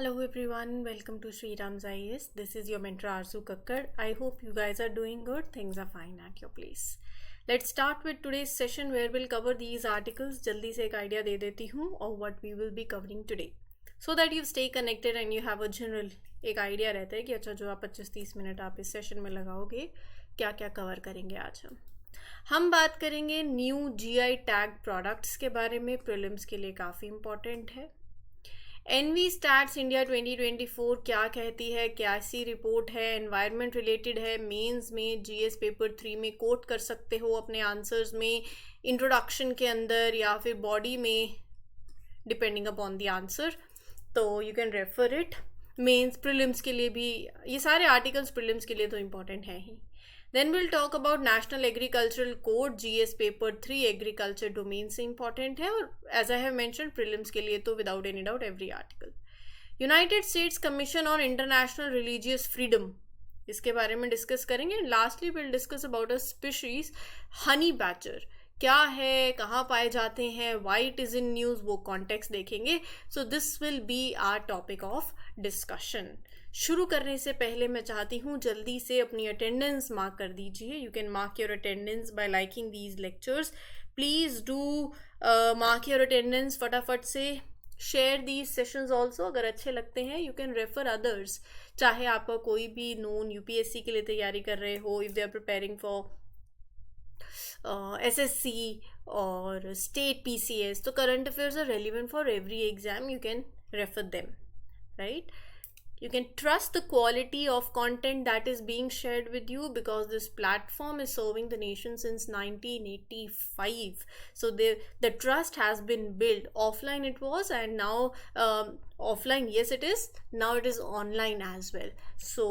Hello everyone, welcome to Sri Ram's IAS. This is your mentor Arzu Kakkar. I hope you guys are doing good. Things are fine at your place. Let's start with today's session where we'll cover these articles. जल्दी से एक idea दे देती हूँ और what we will be covering today. So that you stay connected and you have a general एक idea रहता है कि अच्छा जो आप 25-30 मिनट आप इस सेशन में लगाओगे क्या क्या कवर करेंगे आज हम बात करेंगे न्यू GI टैग प्रोडक्ट्स के बारे में. प्रीलिम्स के लिए काफ़ी इंपॉर्टेंट है. एनवी स्टैट्स इंडिया 2024 क्या कहती है, कैसी रिपोर्ट है, एनवायरनमेंट रिलेटेड है, मेंस में जीएस पेपर 3 में कोट कर सकते हो अपने आंसर्स में, इंट्रोडक्शन के अंदर या फिर बॉडी में डिपेंडिंग अपॉन द आंसर. तो you can refer it. Mains prelims के लिए भी ये सारे आर्टिकल्स प्रीलिम्स के लिए तो इम्पॉर्टेंट है ही. Then we'll talk about National Agricultural Code, GS Paper 3 Agriculture Domain से important है. और as I have mentioned prelims के लिए तो without any doubt every article. United States Commission on International Religious Freedom इसके बारे में डिस्कस करेंगे. And lastly we'll discuss about a species honey badger. क्या है, कहाँ पाए जाते हैं, why it is in news, वो कॉन्टेक्स्ट देखेंगे. So this will be our topic of discussion. शुरू करने से पहले मैं चाहती हूँ जल्दी से अपनी अटेंडेंस मार्क कर दीजिए. You can mark your attendance bye liking these lectures. Please do mark your attendance फटाफट से. Share these sessions also. अगर अच्छे लगते हैं यू कैन रेफर अदर्स. चाहे आपका कोई भी नोन यूपीएससी के लिए तैयारी कर रहे हो, if they are preparing for SSC और स्टेट पीसीएस, तो current affairs are relevant for every exam. You can refer them, right? You can trust the quality of content that is being shared with you because this platform is serving the nation since 1985. So the trust has been built. Offline it was, and now offline, yes it is. Now it is online as well. So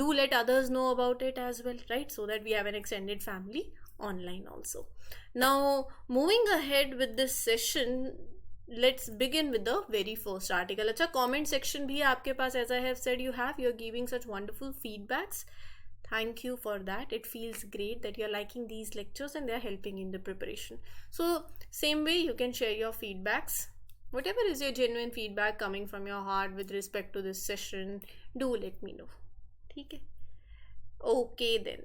do let others know about it as well, right? So that we have an extended family online also. Now moving ahead with this session, let's begin with the very first article. अच्छा, comment section भी है आपके पास. As I have said, you're giving such wonderful feedbacks. Thank you for that. It feels great that you're liking these lectures and they're helping in the preparation. So same way you can share your feedbacks. Whatever is your genuine feedback coming from your heart with respect to this session, do let me know. ठीक है? Okay then.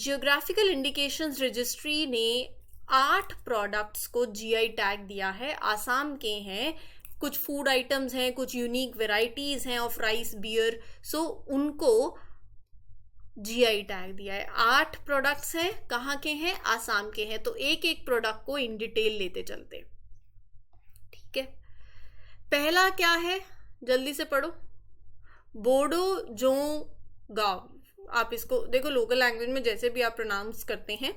Geographical Indications Registry ने 8 products को GI tag दिया है. आसाम के हैं, कुछ food items हैं, कुछ यूनिक वेराइटीज़ हैं ऑफ राइस बियर. सो उनको जीआई टैग दिया है. 8 प्रोडक्ट्स हैं. कहाँ के हैं? आसाम के हैं. तो एक एक प्रोडक्ट को इन डिटेल लेते चलते. ठीक है, पहला क्या है, जल्दी से पढ़ो. बोडो जोंगाव. आप इसको देखो लोकल लैंग्वेज में जैसे भी आप प्रोनाउंस करते हैं,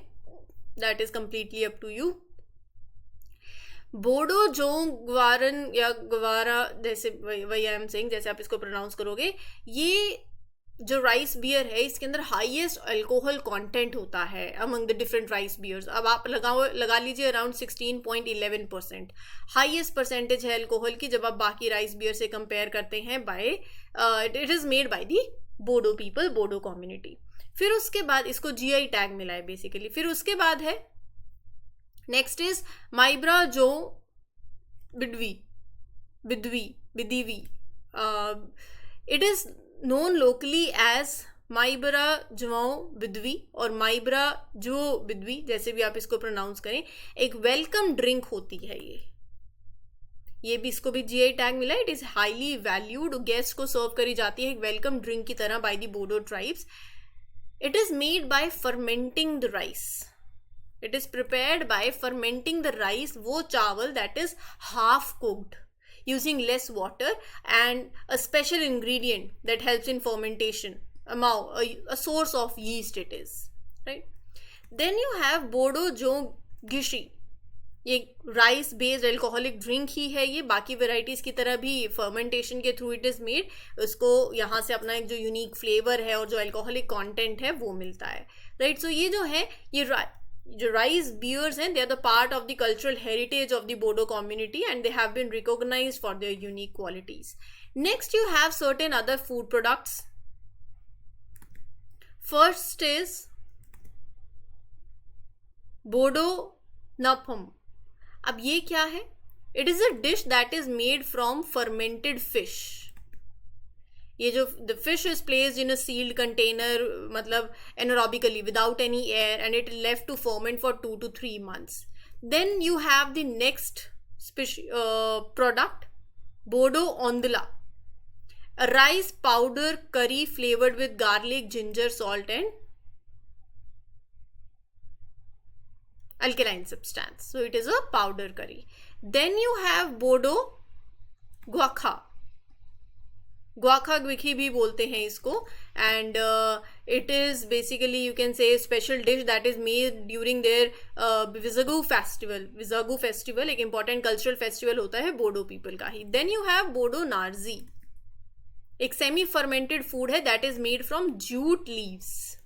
that is completely up to you. Bodo जोंगवारन या गवारा, जैसे वही आई एम सेइंग, जैसे आप इसको प्रोनाउंस करोगे. ये जो राइस बियर है इसके अंदर हाईएस्ट अल्कोहल कंटेंट होता है among the different rice beers. अब आप लगा लीजिए अराउंड 16.11%. हाईएस्ट परसेंटेज है अल्कोहल की जब आप बाकी राइस बियर से कंपेयर करते हैं. By it is made by the Bodo people, Bodo community. फिर उसके बाद इसको जीआई टैग मिला है बेसिकली. फिर उसके बाद है next is Maibra Jou Bidwi. It is known locally as Maibra Jwu बिदवी और माइब्रा जो बिदवी, जैसे भी आप इसको प्रोनाउंस करें. एक वेलकम ड्रिंक होती है ये भी, इसको भी जीआई टैग मिला है. It is highly valued. Guest को सर्व करी जाती है एक वेलकम ड्रिंक की तरह by the Bodo tribes. It is made by fermenting the rice. It is prepared by fermenting the rice, वो चावल that is half cooked using less water and a special ingredient that helps in fermentation. A source of yeast it is, right? Then you have Bodo Jogishi. ये rice based alcoholic drink ही है. ये बाकी varieties की तरह भी fermentation के through it is made. उसको यहाँ से अपना एक जो यूनिक फ्लेवर है और जो अल्कोहलिक कंटेंट है वो मिलता है, राइट? सो ये जो है ये जो राइस बियर्स हैं, they are the part of the cultural heritage of the Bodo community and they have been recognised for their unique qualities. Next you have certain other food products. First is Bodo Napham. अब ये क्या है? It is a dish that is made from fermented fish. ये जो the fish is placed in a sealed container, मतलब anaerobically without any air, and it left to ferment for 2 to 3 months. Then you have the next product, bodo ondula, a rice powder curry flavored with garlic, ginger, salt and alkaline substance. So it is a powder curry. Then you have bodo guakha. Guakha Guakhi भी बोलते हैं इसको, and it is basically you can say special dish that is made during their Bwisagu festival. Bwisagu festival एक important cultural festival होता है Bodo people का ही. Then you have Bodo Narzi, एक सेमी फर्मेंटेड फूड है that is made from jute leaves.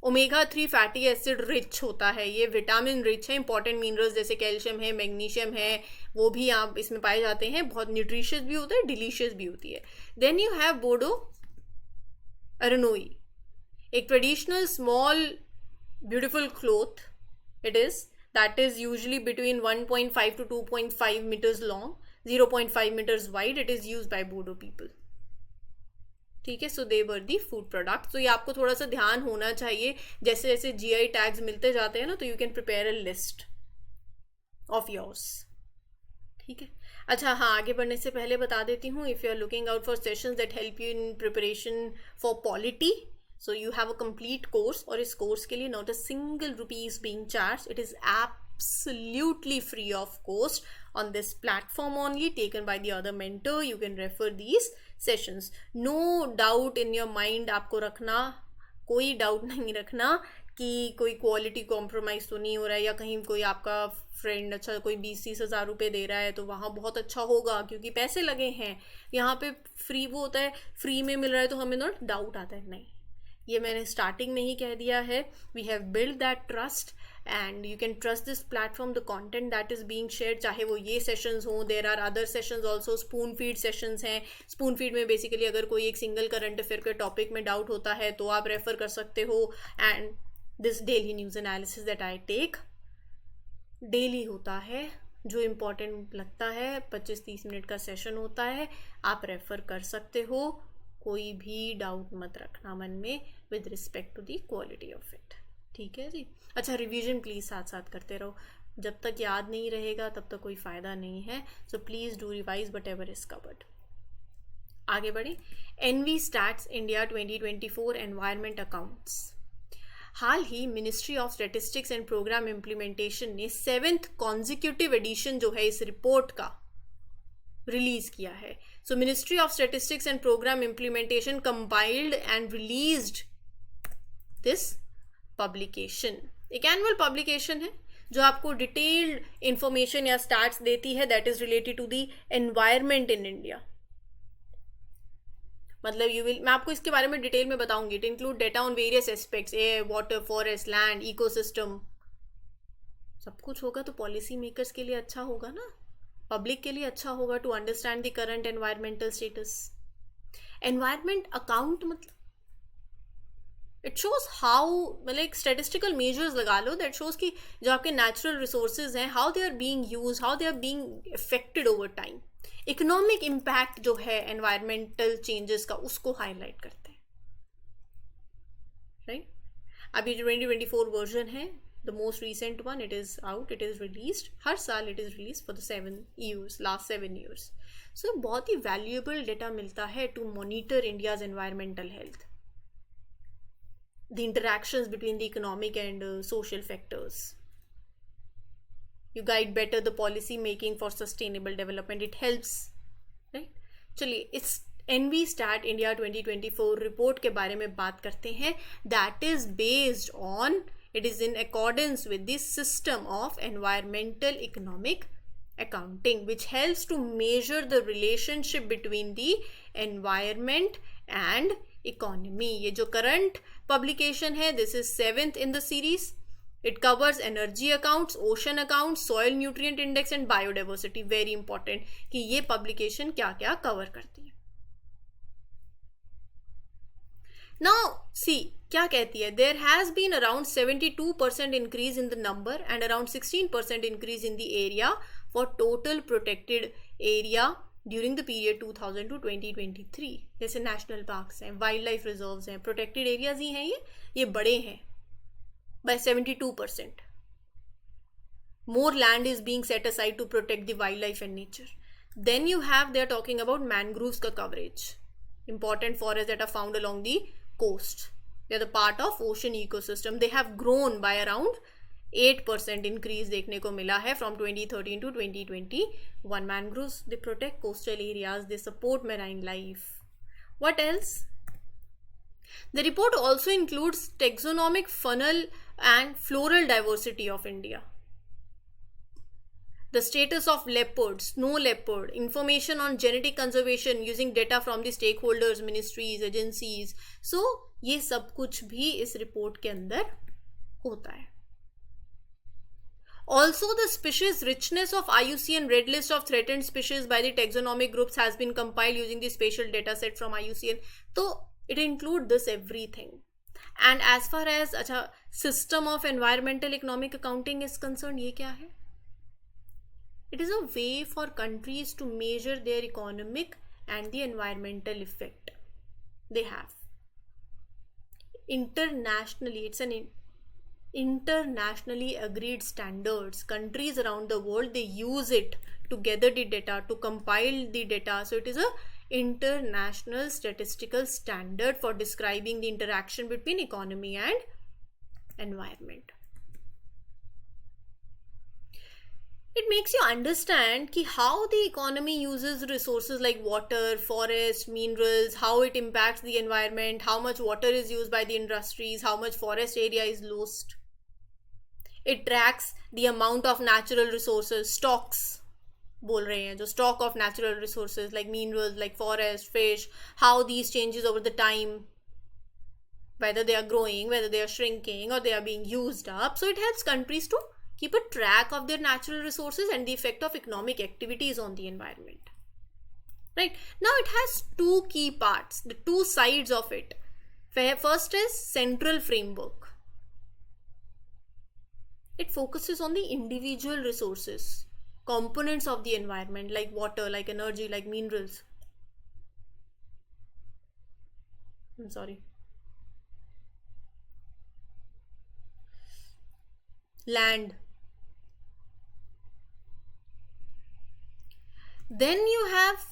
Omega 3 fatty acid rich होता है, ये विटामिन रिच है, इंपॉर्टेंट मिनरल्स जैसे कैल्शियम है, मैग्नीशियम है, वो भी आप इसमें पाए जाते हैं. बहुत न्यूट्रिशियस भी होता है, डिलीशियस भी होती है. देन यू हैव बोडो अरनोई, एक traditional small beautiful cloth it is that is usually between 1.5 to 2.5 meters long, 0.5 meters wide. It is use by Bodo people. ठीक है, सो दे वर दी फूड प्रोडक्ट. तो ये आपको थोड़ा सा ध्यान होना चाहिए, जैसे जैसे GI टैग्स मिलते जाते हैं ना, तो you can prepare a list of yours. ठीक है. अच्छा हाँ, आगे बढ़ने से पहले बता देती हूँ, if you are looking out for sessions that help you in preparation for polity, so you have a complete course, और इस कोर्स के लिए not a single rupees being charge. It is absolutely free of cost on this platform only, taken by the other mentor. You can refer these sessions. No doubt in your mind आपको रखना, कोई doubt नहीं रखना कि कोई quality compromise तो नहीं हो रहा है, या कहीं कोई आपका फ्रेंड अच्छा कोई 20-30 हज़ार रुपये दे रहा है तो वहाँ बहुत अच्छा होगा क्योंकि पैसे लगे हैं. यहाँ पे फ्री वो होता है, फ्री में मिल रहा है तो हमें नॉट डाउट आता है. नहीं, ये मैंने स्टार्टिंग में ही कह दिया है. We have build that trust and you can trust this platform, the content that is being shared, चाहे वो ये sessions हों, there are other sessions also, spoon feed sessions हैं. spoon feed में basically अगर कोई एक single current affair के topic में doubt होता है तो आप refer कर सकते हो. and this daily news analysis that I take daily होता है, जो important लगता है 25-30 मिनट का session होता है, आप refer कर सकते हो. कोई भी डाउट मत रखना मन में with respect to the quality of it. ठीक है जी. अच्छा, रिवीजन प्लीज़ साथ साथ करते रहो, जब तक याद नहीं रहेगा तब तक कोई फ़ायदा नहीं है. So please do revise whatever is covered. आगे बढ़े. EnviStats India 2024 environment accounts. हाल ही ministry of statistics and programme implementation ने 7th कॉन्जिक्यूटिव एडिशन जो है इस रिपोर्ट का रिलीज किया है. So ministry of statistics and programme implementation compiled and released this publication. एक एनुअल पब्लिकेशन है जो आपको डिटेल्ड इंफॉर्मेशन या स्टैट्स देती है that is related to the environment in India. मतलब मैं आपको इसके बारे में डिटेल में बताऊंगी. It include data on various aspects, air, water, forest, land, ecosystem, सब कुछ होगा तो पॉलिसी मेकर्स के लिए अच्छा होगा ना, पब्लिक के लिए अच्छा होगा to understand the current environmental status. Environment account मतलब इट शोज हाउ, मतलब एक स्टेटिस्टिकल मेजर्स लगा लो दैट शोज कि जो आपके नेचुरल रिसोर्सेज हैं, how they are being use, how they are being effected over time. Economic impact जो है एनवायरमेंटल चेंजेस का, उसको हाईलाइट करते हैं. राइट. अभी 2024 वर्जन है, the most recent one, it is out, it is released. हर साल it is release for the 7 years, last 7 years. So बहुत ही वैल्यूएबल डेटा मिलता है to monitor India's environmental health, the interactions between the economic and social factors. You guide better the policy making for sustainable development. It helps, right? चलिए इस NV Stat India 2024 report के बारे में बात करते हैं. That is based on, it is in accordance with the system of environmental economic accounting, which helps to measure the relationship between the environment and economy. ये जो current publication है, this is 7th in the series. It covers energy accounts, ocean accounts, soil nutrient index and biodiversity. Very important कि ये publication क्या क्या cover करती है. Now see क्या कहती है, there has been around 72% increase in the number and around 16% increase in the area for total protected area during the period 2000 to 2023. जैसे नेशनल पार्क्स हैं, वाइल्ड लाइफ रिजर्व्स हैं, प्रोटेक्टेड एरियाज ही हैं, ये बड़े हैं by 72%. More land is being set aside to protect the wildlife and nature. Then you have, they are talking about mangroves ka coverage, important forests that are found along the coast. They are the part of ocean ecosystem. They have grown by around 8% increase देखने को मिला है from 2013 to 2021. Mangroves, they protect coastal areas, they support marine life. What else? The report also includes taxonomic funnel and floral diversity of India. The status of leopard, snow leopard, information on genetic conservation using data from the stakeholders, ministries, agencies. So, ये सब कुछ भी इस report के अंदर होता है. Also, the species richness of IUCN Red List of Threatened Species by the taxonomic groups has been compiled using the spatial data set from IUCN. So, it includes this everything. And as far as अच्छा system of environmental economic accounting is concerned, ये क्या है? It is a way for countries to measure their economic and the environmental effect they have. Internationally, it's an internationally agreed standards. Countries around the world, they use it to gather the data, to compile the data. So it is a international statistical standard for describing the interaction between economy and environment. It makes you understand ki how the economy uses resources like water, forest, minerals, how it impacts the environment, how much water is used by the industries, how much forest area is lost. It tracks the amount of natural resources, stocks बोल रहे हैं, जो stock of natural resources like minerals, like forest, fish, how these changes over the time, whether they are growing, whether they are shrinking, or they are being used up. So it helps countries to keep a track of their natural resources and the effect of economic activities on the environment. Right? Now it has two key parts, the two sides of it. First is central framework. It focuses on the individual resources, components of the environment like water, like energy, like minerals. I'm sorry. Land. Then you have,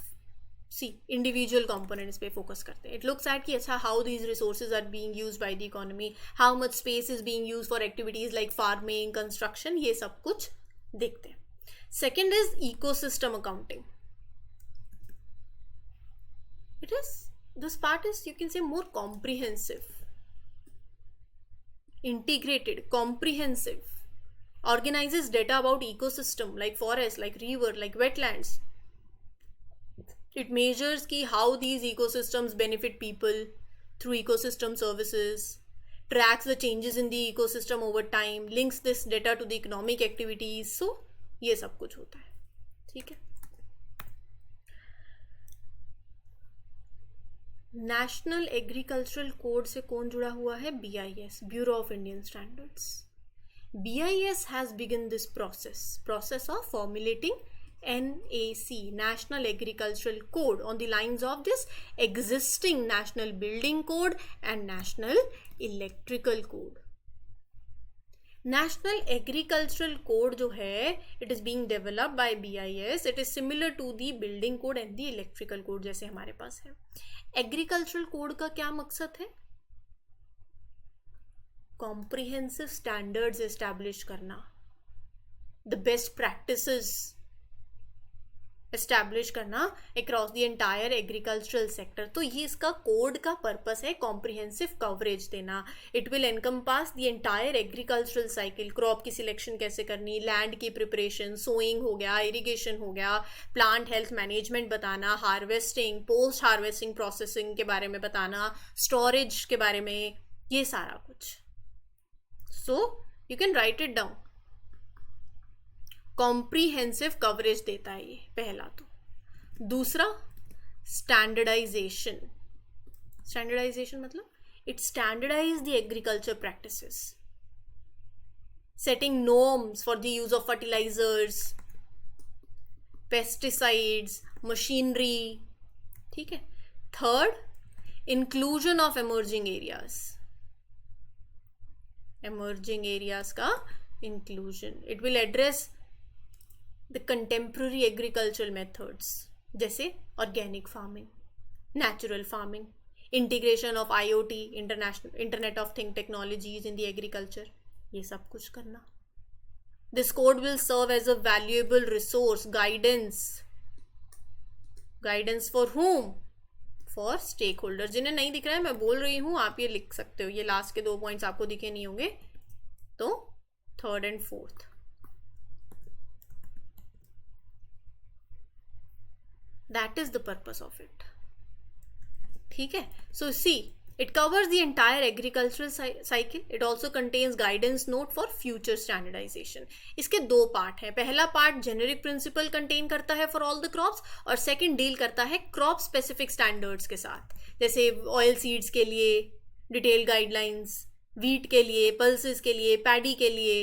see, individual components पे focus करते हैं. It looks at कि अच्छा how these resources are being used by the economy, how much space is being used for activities like farming, construction, ये सब कुछ देखते हैं. Second is ecosystem accounting. This part is, you can say, more comprehensive, integrated, comprehensive, organizes data about ecosystem like forest, like river, like wetlands. It measures ki how these ecosystems benefit people through ecosystem services, tracks the changes in the ecosystem over time, links this data to the economic activities. So ये सब कुछ होता है. ठीक है. National agricultural code से कौन जुड़ा हुआ है? BIS, bureau of Indian standards. BIS has begun this process of formulating NAC, National Agricultural Code, on the lines of this existing National Building Code and National Electrical Code. National Agricultural Code जो है, it is being developed by BIS. It is similar to the Building Code and the Electrical Code जैसे हमारे पास है. Agricultural Code का क्या मकसद है? Comprehensive standards establish करना, the best practices एस्टैब्लिश करना across the entire agricultural sector. तो ये इसका कोड का पर्पस है, कॉम्प्रिहेंसिव कवरेज देना. It will encompass the entire agricultural cycle, crop की सिलेक्शन कैसे करनी, लैंड की प्रिपरेशन, सोइंग हो गया, इरिगेशन हो गया, प्लांट हेल्थ मैनेजमेंट बताना, हार्वेस्टिंग, पोस्ट हार्वेस्टिंग प्रोसेसिंग के बारे में बताना, स्टोरेज के बारे में, ये सारा कुछ. So you can write it down. Comprehensive coverage देता है ये, पहला. तो दूसरा स्टैंडर्डाइजेशन. स्टैंडर्डाइजेशन मतलब It standardized the agriculture practices, setting norms for the use of fertilizers, pesticides, machinery. ठीक है. Third, inclusion of emerging areas. Emerging areas का inclusion. It will address the contemporary agricultural methods जैसे organic farming, natural farming, integration of IoT, international Internet of Things technologies in the agriculture. ये सब कुछ करना. This code will serve as a valuable resource, guidance for whom? For stakeholders. जिन्हें नहीं दिख रहा है मैं बोल रही हूँ, आप ये लिख सकते हो. ये लास्ट के 2 पॉइंट्स आपको दिखे नहीं होंगे, तो third and fourth. That is the purpose of it. ठीक है. So see, it covers the entire agricultural cycle. It also contains guidance note for future standardization. इसके 2 पार्ट हैं. पहला पार्ट जेनेरिक प्रिंसिपल कंटेन करता है फॉर ऑल द क्रॉप्स, और second deal करता है क्रॉप स्पेसिफिक स्टैंडर्ड्स के साथ, जैसे ऑयल सीड्स के लिए डिटेल गाइडलाइंस, वीट के लिए, पल्सेस के लिए, पैडी के लिए.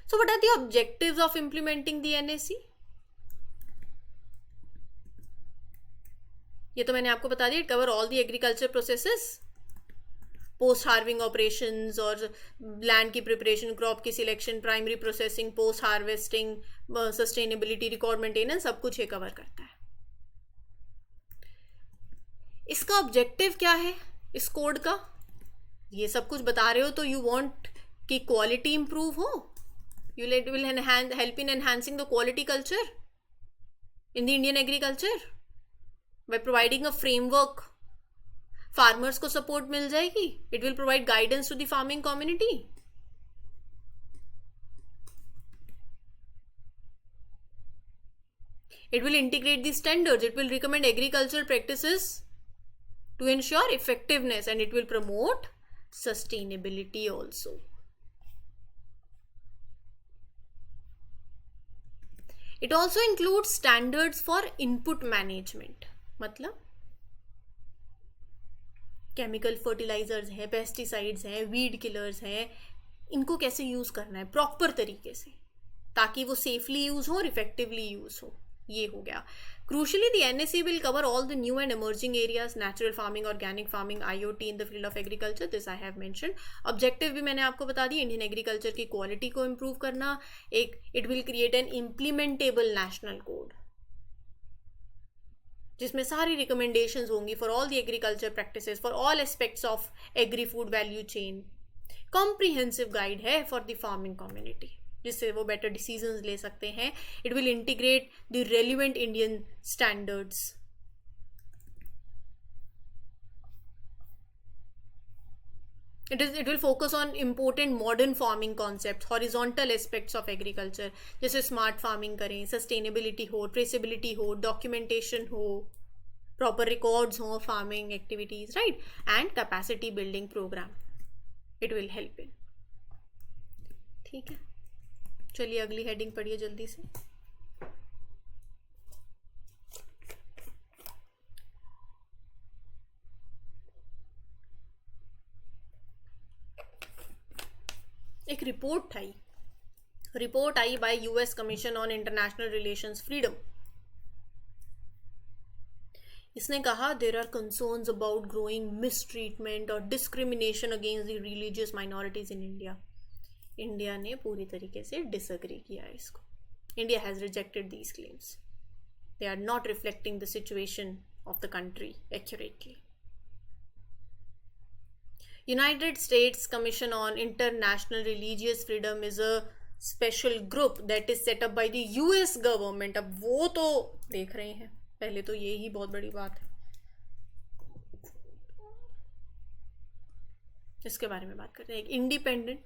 So what are the objectives of implementing the NAC? ये तो मैंने आपको बता दिया. It cover all the agriculture processes, post halving operations और लैंड की प्रिपरेशन, क्रॉप की selection, primary processing, post harvesting, sustainability, record maintenance, सब कुछ ये कवर करता है. इसका ऑब्जेक्टिव क्या है इस कोड का? ये सब कुछ बता रहे हो तो यू वांट कि क्वालिटी इंप्रूव हो. You will help in enhancing the quality culture in the Indian agriculture. By providing a framework, farmers को support मिल जाएगी. It will provide guidance to the farming community. It will integrate the standards. It will recommend agricultural practices to ensure effectiveness, and it will promote sustainability also. It also includes standards for input management. मतलब chemical fertilisers हैं, pesticides हैं, weed killers हैं, इनको कैसे use करना है proper तरीके से ताकि वो सेफली यूज़ हो और इफेक्टिवली यूज़ हो. ये हो गया. Crucially, the NAC will cover all the new and emerging areas, natural farming, organic farming, IoT in the field of agriculture. This I have mentioned. Objective भी मैंने आपको बता दी, इंडियन एग्रीकल्चर की क्वालिटी को इम्प्रूव करना. एक it will create an implementable national code जिसमें सारी रिकमेंडेशंस होंगी for all the agriculture practices, for all aspects of agri food value chain. Comprehensive guide है फॉर द फार्मिंग कम्युनिटी जिससे वो बेटर डिसीजंस ले सकते हैं. It will integrate the relevant Indian standards. It will focus on important modern farming concepts, horizontal aspects of agriculture, जैसे smart farming करें, sustainability हो, traceability हो, documentation हो, proper records हो, farming activities, right? And capacity building program. It will help in. ठीक है. चलिए अगली हेडिंग पढ़िए जल्दी से. एक रिपोर्ट आई by US commission on international relations freedom. इसने कहा there are concerns about growing mistreatment और discrimination against the religious minorities in India. India ने पूरी तरीके से डिसएग्री किया है इसको. India has rejected these claims. They are not reflecting the situation of the country accurately. United States Commission on International Religious Freedom is a special group that is set up by the US government. अब वो तो देख रहे हैं, पहले तो ये ही बहुत बड़ी बात है. इसके बारे में बात करते हैं. एक independent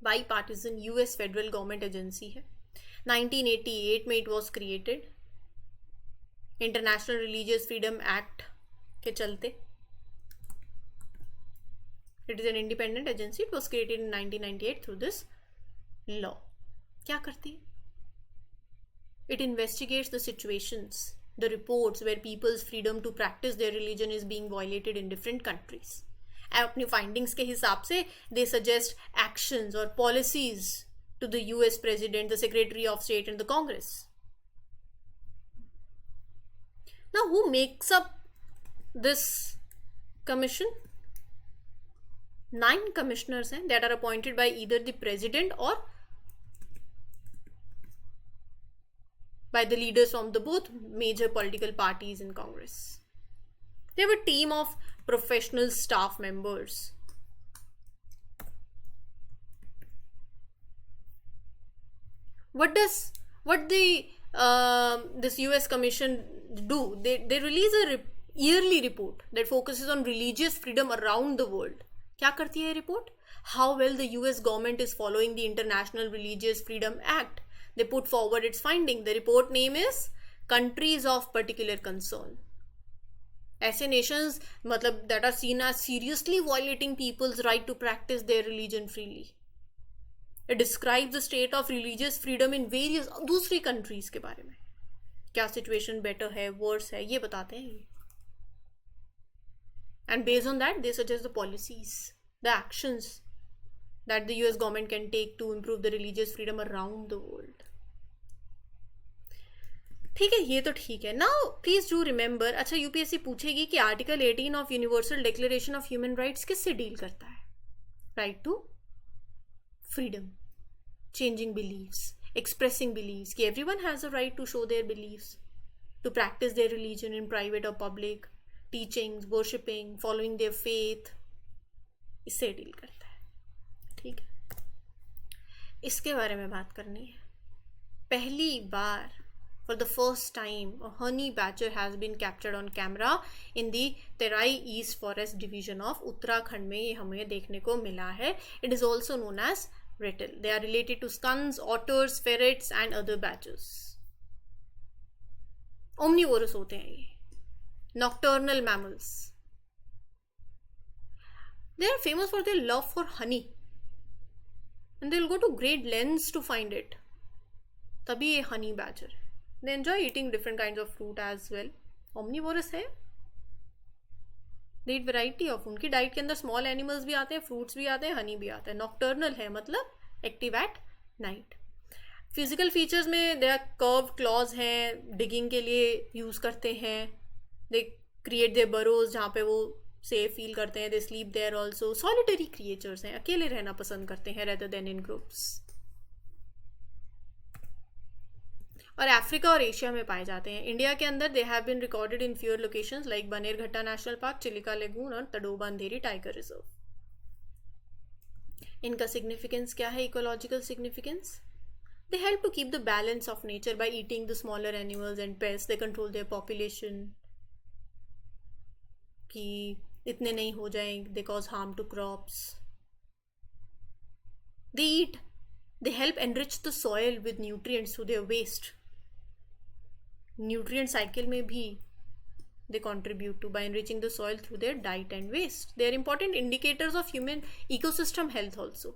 by partisan US federal government agency है. 1988 में it was created international religious freedom act के चलते. It is an independent agency. It was created in 1998 through this law. क्या करती है? It investigates the situations the reports where people's freedom to practice their religion is being violated in different countries. अपनी findings के हिसाब से they suggest actions or policies to the US President, the Secretary of State and the Congress. Now, who makes up this commission? 9 commissioners हैं that are appointed by either the President or by the leaders from the both major political parties in Congress. They have a team of professional staff members. What the this US Commission do? They release a yearly report that focuses on religious freedom around the world. क्या करती है report? How well the US government is following the International Religious Freedom Act. They put forward its finding. The report name is Countries of Particular Concern. ऐसे nations मतलब that are seen as seriously violating people's right to practice their religion freely. It describes the state of religious freedom in various दूसरी countries के बारे में. क्या situation better है, worse है, ये बताते हैं ये. And based on that, they suggest the policies, the actions that the US government can take to improve the religious freedom around the world. ठीक है, ये तो ठीक है. नाउ प्लीज डू रिमेंबर, अच्छा यूपीएससी पूछेगी कि article 18 of universal declaration of human rights किससे डील करता है? Right to freedom, changing beliefs, expressing beliefs, कि everyone has a right to show their beliefs, to practise their religion in private और public, teachings, worshipping, following their faith, इससे deal करता है. ठीक है, इसके बारे में बात करनी है. पहली बार for the first time a honey badger has been captured on camera in the Terai East Forest Division of Uttarakhand में ये हमें देखने को मिला है. It is also known as rattle. They are related to skunks, otters, ferrets and other badgers. Omnivorous होते हैं ये, nocturnal mammals. They are famous for their love for honey and they will go to great lengths to find it. तभी ये honey badger है. They enjoy eating different kinds of fruit as well. Omnivorous है. They eat variety of. उनकी diet के अंदर small animals भी आते हैं, fruits भी आते हैं, honey भी आता है. Nocturnal है मतलब active at night. Physical features में they are curved claws हैं, digging के लिए use करते हैं. They create their burrows जहाँ पे वो safe feel करते हैं. They sleep there also. Solitary creatures हैं, अकेले रहना पसंद करते हैं rather than in groups. और अफ्रीका और एशिया में पाए जाते हैं. इंडिया के अंदर they have been recorded in fewer locations like Bannerghatta national park, Chilika lagoon और तडोबा अंधेरी टाइगर रिजर्व. इनका सिग्निफिकेंस क्या है? Ecological significance, they help to keep the balance of nature by eating the smaller animals and pest. They control their population कि इतने नहीं हो जाएं, they cause harm to crops. They help enrich the soil with nutrients through their waste. Nutrient cycle में भी they contribute to by enriching the soil through their diet and waste. They are important indicators of human ecosystem health also.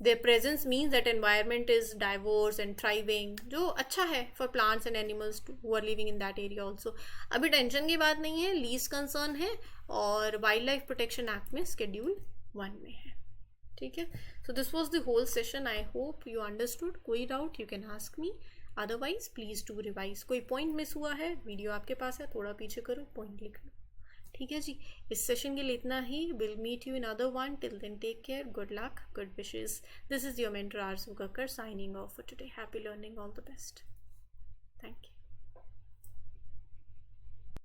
Their presence means that environment is diverse and thriving, जो अच्छा है for plants and animals who are living in that area also. अभी tension की बात नहीं है, least concern है और वाइल्ड लाइफ प्रोटेक्शन एक्ट में शेड्यूल 1 में है. ठीक है, so this was the whole session. I hope you understood. कोई doubt you can ask me. Otherwise please to revise. कोई पॉइंट मिस हुआ है, वीडियो आपके पास है, थोड़ा पीछे करो, पॉइंट लिख लो. ठीक है जी, इस सेशन के लिए इतना ही. Will meet you in other one. Till then take care, good luck, good wishes. This is your mentor Arzoo Kakkar signing off for today. Happy learning, all the best.